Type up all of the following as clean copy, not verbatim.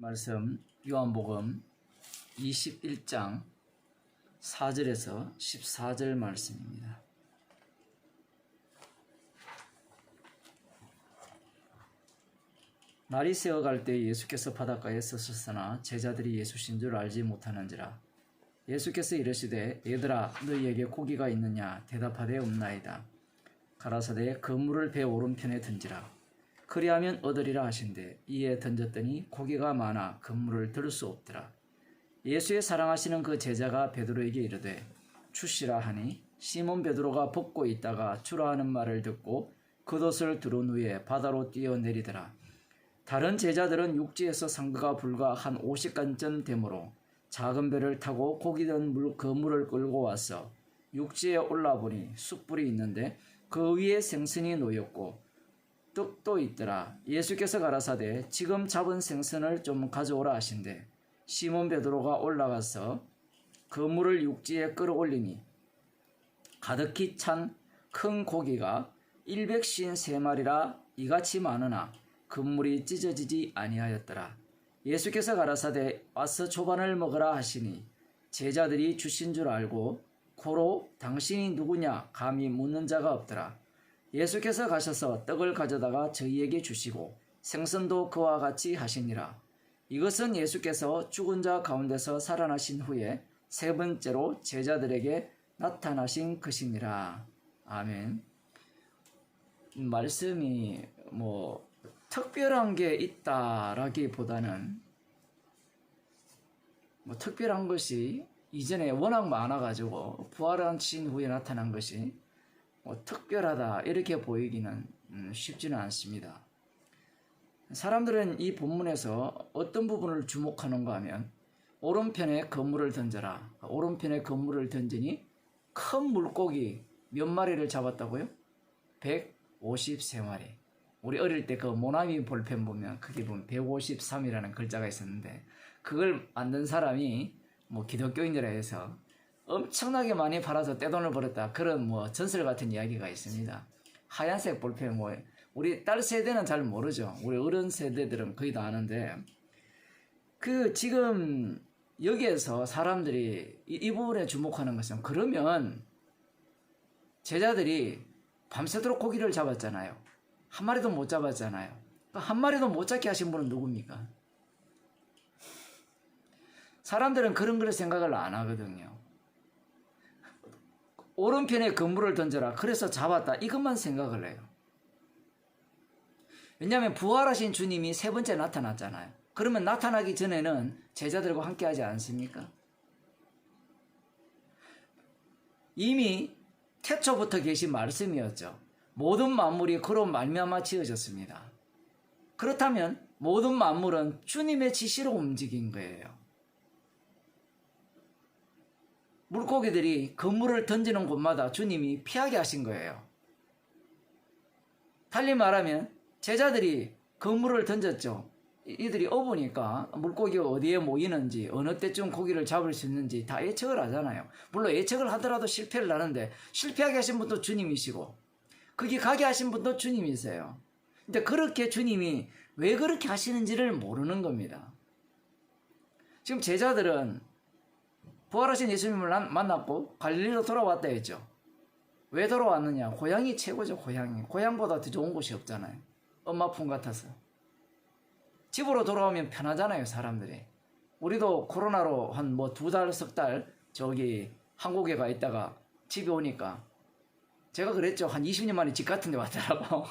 말씀 요한복음 21장 4절에서 14절 말씀입니다. 날이 새어갈 때 예수께서 바닷가에 서셨으나 제자들이 예수신 줄 알지 못하는지라. 예수께서 이르시되 얘들아 너희에게 고기가 있느냐 대답하되 없나이다. 가라사대 그물을 배 오른편에 던지라. 그리하면 얻으리라 하신대 이에 던졌더니 고기가 많아 그물을 들 수 없더라. 예수의 사랑하시는 그 제자가 베드로에게 이르되 주시라 하니 시몬 베드로가 벗고 있다가 주라 하는 말을 듣고 겉옷을 두른 후에 바다로 뛰어내리더라. 다른 제자들은 육지에서 상거가 불과 한 50간쯤 되므로 작은 배를 타고 고기 든 그물을 끌고 와서 육지에 올라보니 숯불이 있는데 그 위에 생선이 놓였고 떡도 있더라. 예수께서 가라사대 지금 잡은 생선을 좀 가져오라 하신대 시몬 베드로가 올라가서 그물을 육지에 끌어올리니 가득히 찬 큰 고기가 153마리라 이같이 많으나 그물이 찢어지지 아니하였더라. 예수께서 가라사대 와서 조반을 먹으라 하시니 제자들이 주신 줄 알고 고로 당신이 누구냐 감히 묻는 자가 없더라. 예수께서 가셔서 떡을 가져다가 저희에게 주시고 생선도 그와 같이 하시니라. 이것은 예수께서 죽은 자 가운데서 살아나신 후에 세 번째로 제자들에게 나타나신 것이니라. 아멘. 말씀이 특별한 게 있다라기보다는 특별한 것이 이전에 워낙 많아가지고 부활하신 후에 나타난 것이 특별하다 이렇게 보이기는 쉽지는 않습니다. 사람들은 이 본문에서 어떤 부분을 주목하는가 하면 오른편에 그물을 던져라. 오른편에 그물을 던지니 큰 물고기 몇 마리를 잡았다고요? 153마리. 우리 어릴 때 그 모나미 볼펜 보면 그게 보면 153이라는 글자가 있었는데 그걸 만든 사람이 기독교인이라 해서 엄청나게 많이 팔아서 떼돈을 벌었다. 그런 전설 같은 이야기가 있습니다. 하얀색 볼펜 우리 딸 세대는 잘 모르죠. 우리 어른 세대들은 거의 다 아는데 지금 여기에서 사람들이 이 부분에 주목하는 것은 그러면 제자들이 밤새도록 고기를 잡았잖아요. 한 마리도 못 잡았잖아요. 한 마리도 못 잡게 하신 분은 누굽니까? 사람들은 그런 걸 생각을 안 하거든요. 오른편에 그물을 던져라. 그래서 잡았다. 이것만 생각을 해요. 왜냐하면 부활하신 주님이 세 번째 나타났잖아요. 그러면 나타나기 전에는 제자들과 함께 하지 않습니까? 이미 태초부터 계신 말씀이었죠. 모든 만물이 그로 말미암아 지어졌습니다. 그렇다면 모든 만물은 주님의 지시로 움직인 거예요. 물고기들이 그물을 던지는 곳마다 주님이 피하게 하신 거예요. 달리 말하면 제자들이 그물을 던졌죠. 이들이 어보니까 물고기가 어디에 모이는지 어느 때쯤 고기를 잡을 수 있는지 다 예측을 하잖아요. 물론 예측을 하더라도 실패를 하는데 실패하게 하신 분도 주님이시고 거기 가게 하신 분도 주님이세요. 근데 그렇게 주님이 왜 그렇게 하시는지를 모르는 겁니다. 지금 제자들은 부활하신 예수님을 만났고 갈릴리로 돌아왔다 했죠. 왜 돌아왔느냐? 고향이 최고죠. 고향보다 더 좋은 곳이 없잖아요. 엄마 품 같아서. 집으로 돌아오면 편하잖아요. 사람들이. 우리도 코로나로 한 2달, 석 달 저기 한국에 가 있다가 집에 오니까 제가 그랬죠. 한 20년 만에 집 같은 데 왔더라고.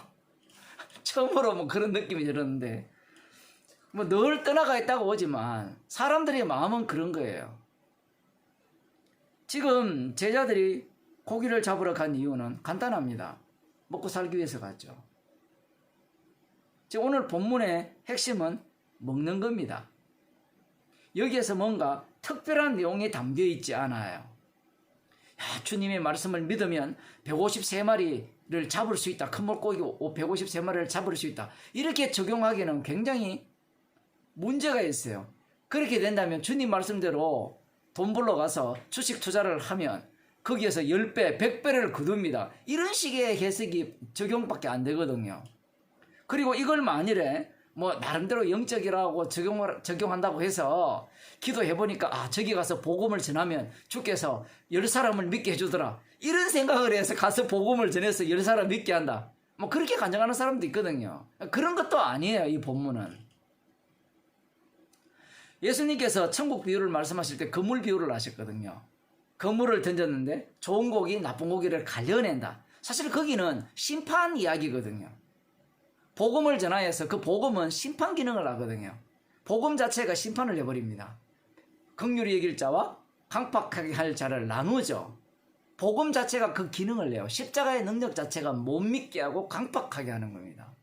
처음으로 그런 느낌이 들었는데 늘 떠나가 있다고 오지만 사람들의 마음은 그런 거예요. 지금 제자들이 고기를 잡으러 간 이유는 간단합니다. 먹고 살기 위해서 갔죠. 지금 오늘 본문의 핵심은 먹는 겁니다. 여기에서 뭔가 특별한 내용이 담겨 있지 않아요. 주님의 말씀을 믿으면 153마리를 잡을 수 있다. 큰 물고기 153마리를 잡을 수 있다. 이렇게 적용하기는 굉장히 문제가 있어요. 그렇게 된다면 주님 말씀대로 돈 벌러 가서 주식 투자를 하면 거기에서 10배, 100배를 거둡니다. 이런 식의 해석이 적용밖에 안 되거든요. 그리고 이걸 만일에 뭐 나름대로 영적이라고 적용한다고 해서 기도해보니까 아 저기 가서 복음을 전하면 주께서 10사람을 믿게 해주더라 이런 생각을 해서 가서 복음을 전해서 10사람 믿게 한다 뭐 그렇게 간증하는 사람도 있거든요. 그런 것도 아니에요. 이 본문은 예수님께서 천국 비유를 말씀하실 때 그물 비유를 하셨거든요. 그물을 던졌는데 좋은 고기 나쁜 고기를 갈려낸다. 사실 거기는 심판 이야기거든요. 복음을 전하여서 그 복음은 심판 기능을 하거든요. 복음 자체가 심판을 해버립니다. 긍휼히 여길 자와 강팍하게 할 자를 나누죠. 복음 자체가 그 기능을 해요. 십자가의 능력 자체가 못 믿게 하고 강팍하게 하는 겁니다.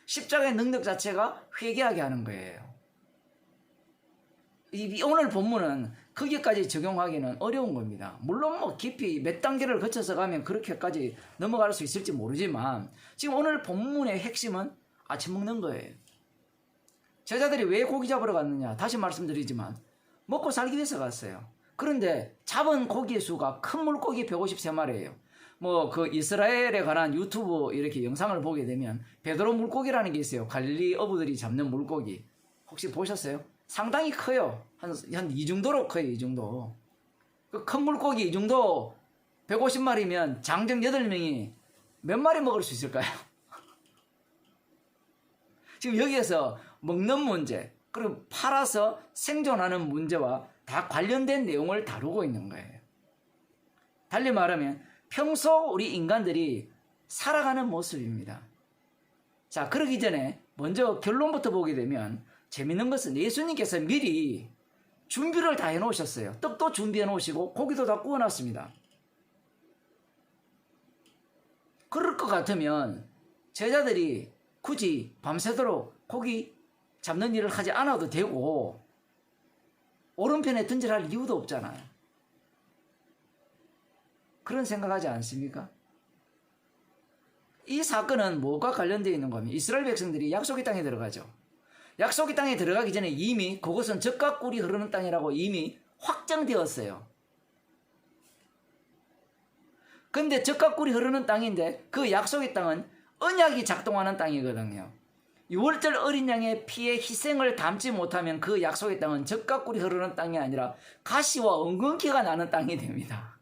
십자가의 능력 자체가 회개하게 하는 거예요. 오늘 본문은 거기까지 적용하기는 어려운 겁니다. 물론 뭐 깊이 몇 단계를 거쳐서 가면 그렇게까지 넘어갈 수 있을지 모르지만 지금 오늘 본문의 핵심은 아침 먹는 거예요. 제자들이 왜 고기 잡으러 갔느냐 다시 말씀드리지만 먹고 살기 위해서 갔어요. 그런데 잡은 고기의 수가 큰 물고기 153마리예요. 뭐 그 이스라엘에 관한 유튜브 이렇게 영상을 보게 되면 베드로 물고기라는 게 있어요. 갈릴리 어부들이 잡는 물고기. 혹시 보셨어요? 상당히 커요. 한 이 정도로 커요. 이 정도. 그 큰 물고기 이 정도 150마리면 장정 8명이 몇 마리 먹을 수 있을까요? 지금 여기에서 먹는 문제 그리고 팔아서 생존하는 문제와 다 관련된 내용을 다루고 있는 거예요. 달리 말하면 평소 우리 인간들이 살아가는 모습입니다. 자, 그러기 전에 먼저 결론부터 보게 되면 재밌는 것은 예수님께서 미리 준비를 다 해놓으셨어요. 떡도 준비해 놓으시고 고기도 다 구워놨습니다. 그럴 것 같으면 제자들이 굳이 밤새도록 고기 잡는 일을 하지 않아도 되고 오른편에 던질할 이유도 없잖아요. 그런 생각하지 않습니까? 이 사건은 뭐가 관련되어 있는 거면 이스라엘 백성들이 약속의 땅에 들어가죠. 약속의 땅에 들어가기 전에 이미 그것은 젖과 꿀이 흐르는 땅이라고 이미 확정되었어요. 근데 젖과 꿀이 흐르는 땅인데 그 약속의 땅은 언약이 작동하는 땅이거든요. 6월절 어린 양의 피의 희생을 담지 못하면 그 약속의 땅은 젖과 꿀이 흐르는 땅이 아니라 가시와 엉겅퀴가 나는 땅이 됩니다.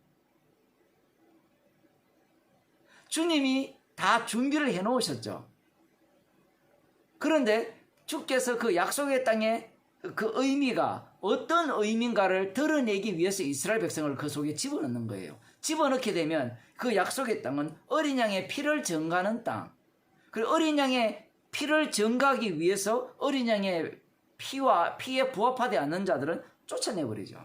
주님이 다 준비를 해놓으셨죠. 그런데 주께서 그 약속의 땅의 그 의미가 어떤 의미인가를 드러내기 위해서 이스라엘 백성을 그 속에 집어넣는 거예요. 집어넣게 되면 그 약속의 땅은 어린 양의 피를 증가하는 땅. 그리고 어린 양의 피를 증가하기 위해서 어린 양의 피에 부합하지 않는 자들은 쫓아내버리죠.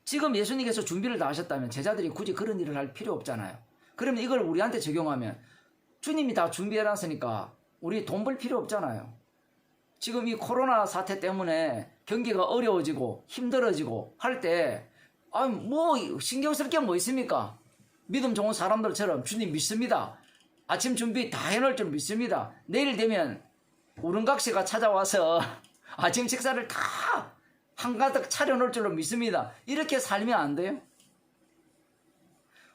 지금 예수님께서 준비를 다 하셨다면 제자들이 굳이 그런 일을 할 필요 없잖아요. 그러면 이걸 우리한테 적용하면 주님이 다 준비해놨으니까 우리 돈 벌 필요 없잖아요. 지금 이 코로나 사태 때문에 경기가 어려워지고 힘들어지고 할 때 뭐 신경 쓸 게 뭐 있습니까? 믿음 좋은 사람들처럼 주님 믿습니다. 아침 준비 다 해놓을 줄 믿습니다. 내일 되면 우릉각시가 찾아와서 아침 식사를 다 한가득 차려놓을 줄로 믿습니다. 이렇게 살면 안 돼요?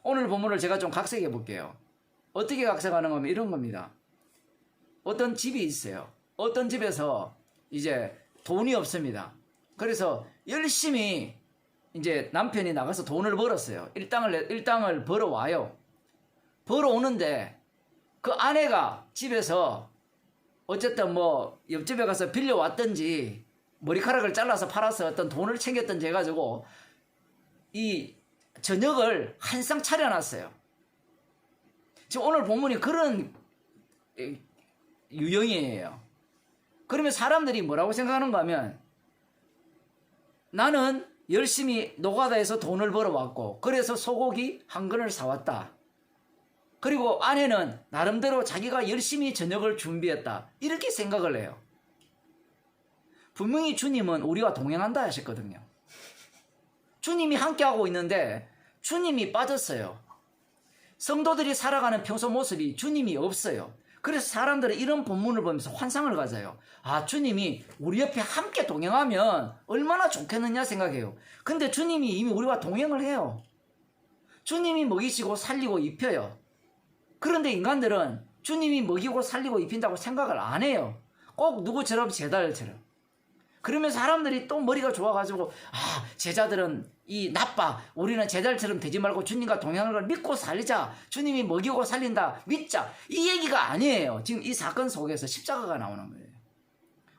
오늘 본문을 제가 좀 각색해 볼게요. 어떻게 각색하는 거면 이런 겁니다. 어떤 집이 있어요. 어떤 집에서 이제 돈이 없습니다. 그래서 열심히 이제 남편이 나가서 돈을 벌었어요. 일당을 벌어와요. 벌어오는데 그 아내가 집에서 어쨌든 뭐 옆집에 가서 빌려왔든지 머리카락을 잘라서 팔아서 어떤 돈을 챙겼든지 해가지고 이 저녁을 한 상 차려놨어요. 지금 오늘 본문이 그런 유형이에요. 그러면 사람들이 뭐라고 생각하는가 하면 나는 열심히 노가다해서 돈을 벌어왔고 그래서 소고기 한 근을 사왔다. 그리고 아내는 나름대로 자기가 열심히 저녁을 준비했다. 이렇게 생각을 해요. 분명히 주님은 우리와 동행한다 하셨거든요. 주님이 함께하고 있는데 주님이 빠졌어요. 성도들이 살아가는 평소 모습이 주님이 없어요. 그래서 사람들은 이런 본문을 보면서 환상을 가져요. 아, 주님이 우리 옆에 함께 동행하면 얼마나 좋겠느냐 생각해요. 근데 주님이 이미 우리와 동행을 해요. 주님이 먹이시고 살리고 입혀요. 그런데 인간들은 주님이 먹이고 살리고 입힌다고 생각을 안 해요. 꼭 누구처럼 제자들처럼. 그러면 사람들이 또 머리가 좋아가지고 제자들은 이 나빠. 우리는 제자들처럼 되지 말고 주님과 동행하는 걸 믿고 살자. 주님이 먹이고 살린다. 믿자. 이 얘기가 아니에요. 지금 이 사건 속에서 십자가가 나오는 거예요.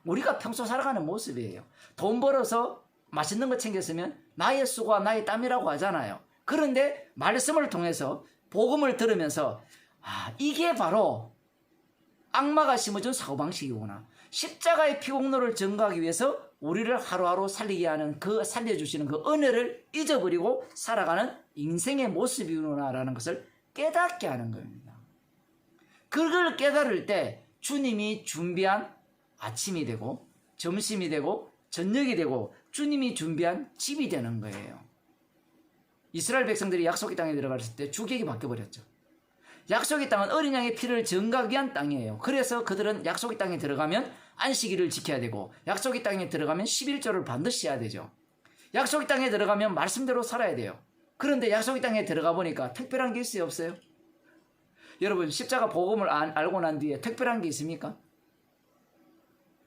우리가 평소 살아가는 모습이에요. 돈 벌어서 맛있는 거 챙겼으면 나의 수고와 나의 땀이라고 하잖아요. 그런데 말씀을 통해서 복음을 들으면서 이게 바로 악마가 심어준 사고방식이구나. 십자가의 피공로를 증거하기 위해서 우리를 하루하루 살리게 하는 살려주시는 그 은혜를 잊어버리고 살아가는 인생의 모습이구나라는 것을 깨닫게 하는 겁니다. 그걸 깨달을 때 주님이 준비한 아침이 되고 점심이 되고 저녁이 되고 주님이 준비한 집이 되는 거예요. 이스라엘 백성들이 약속의 땅에 들어갔을 때 주객이 바뀌어버렸죠. 약속의 땅은 어린 양의 피를 증거하기 위한 땅이에요. 그래서 그들은 약속의 땅에 들어가면 안식일을 지켜야 되고 약속의 땅에 들어가면 11조를 반드시 해야 되죠. 약속의 땅에 들어가면 말씀대로 살아야 돼요. 그런데 약속의 땅에 들어가 보니까 특별한 게 있어요, 없어요? 여러분, 십자가 복음을 알고 난 뒤에 특별한 게 있습니까?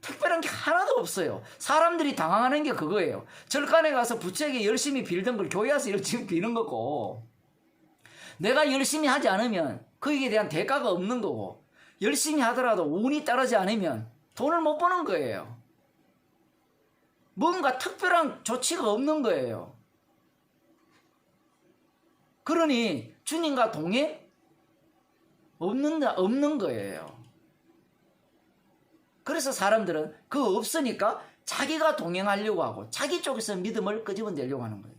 특별한 게 하나도 없어요. 사람들이 당황하는 게 그거예요. 절간에 가서 부처에게 열심히 빌던 걸 교회 와서 열심히 비는 거고, 내가 열심히 하지 않으면 거기에 대한 대가가 없는 거고, 열심히 하더라도 운이 따르지 않으면 돈을 못 버는 거예요. 뭔가 특별한 조치가 없는 거예요. 그러니 주님과 동행 없는 거예요. 그래서 사람들은 그거 없으니까 자기가 동행하려고 하고 자기 쪽에서 믿음을 끄집어내려고 하는 거예요.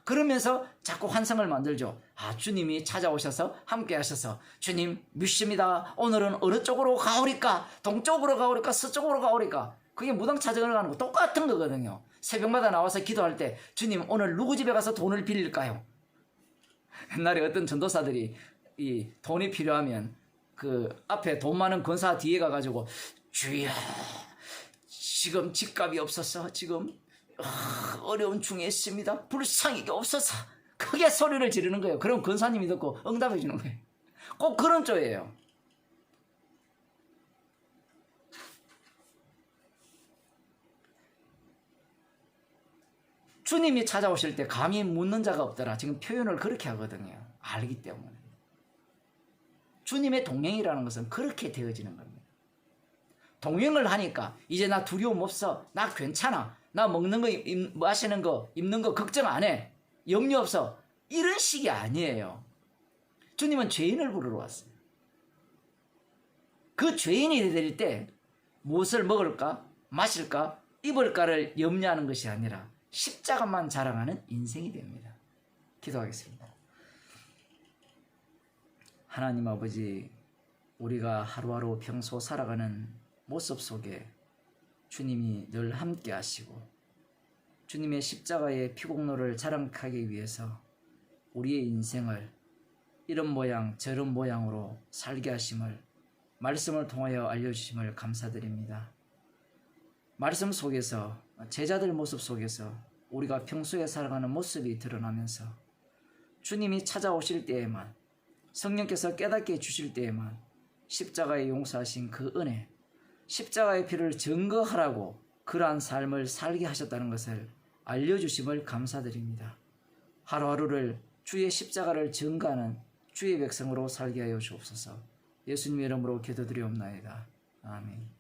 그러면서 자꾸 환상을 만들죠. 주님이 찾아오셔서 함께 하셔서 주님 믿습니다. 오늘은 어느 쪽으로 가오리까? 동쪽으로 가오리까? 서쪽으로 가오리까? 그게 무당 찾아가는 거 똑같은 거거든요. 새벽마다 나와서 기도할 때 주님 오늘 누구 집에 가서 돈을 빌릴까요? 옛날에 어떤 전도사들이 이 돈이 필요하면 그 앞에 돈 많은 권사 뒤에 가가지고 주여 지금 집값이 없어서 지금 어려운 중에 있습니다. 불쌍히게 없어서 크게 소리를 지르는 거예요. 그럼 권사님이 듣고 응답해 주는 거예요. 꼭 그런 쪽이에요. 주님이 찾아오실 때 감히 묻는 자가 없더라. 지금 표현을 그렇게 하거든요. 알기 때문에. 주님의 동행이라는 것은 그렇게 되어지는 겁니다. 동행을 하니까 이제 나 두려움 없어. 나 괜찮아. 나 먹는 거, 마시는 거, 입는 거 걱정 안 해. 염려 없어. 이런 식이 아니에요. 주님은 죄인을 부르러 왔어요. 그 죄인이 될 때 무엇을 먹을까, 마실까, 입을까를 염려하는 것이 아니라 십자가만 자랑하는 인생이 됩니다. 기도하겠습니다. 하나님 아버지, 우리가 하루하루 평소 살아가는 모습 속에 주님이 늘 함께 하시고 주님의 십자가의 피공로를 자랑하기 위해서 우리의 인생을 이런 모양 저런 모양으로 살게 하심을 말씀을 통하여 알려주심을 감사드립니다. 말씀 속에서 제자들 모습 속에서 우리가 평소에 살아가는 모습이 드러나면서 주님이 찾아오실 때에만 성령께서 깨닫게 해주실 때에만 십자가에 용서하신 그 은혜, 십자가의 피를 증거하라고 그러한 삶을 살게 하셨다는 것을 알려주심을 감사드립니다. 하루하루를 주의 십자가를 증거하는 주의 백성으로 살게 하여 주옵소서. 예수님의 이름으로 기도드리옵나이다. 아멘.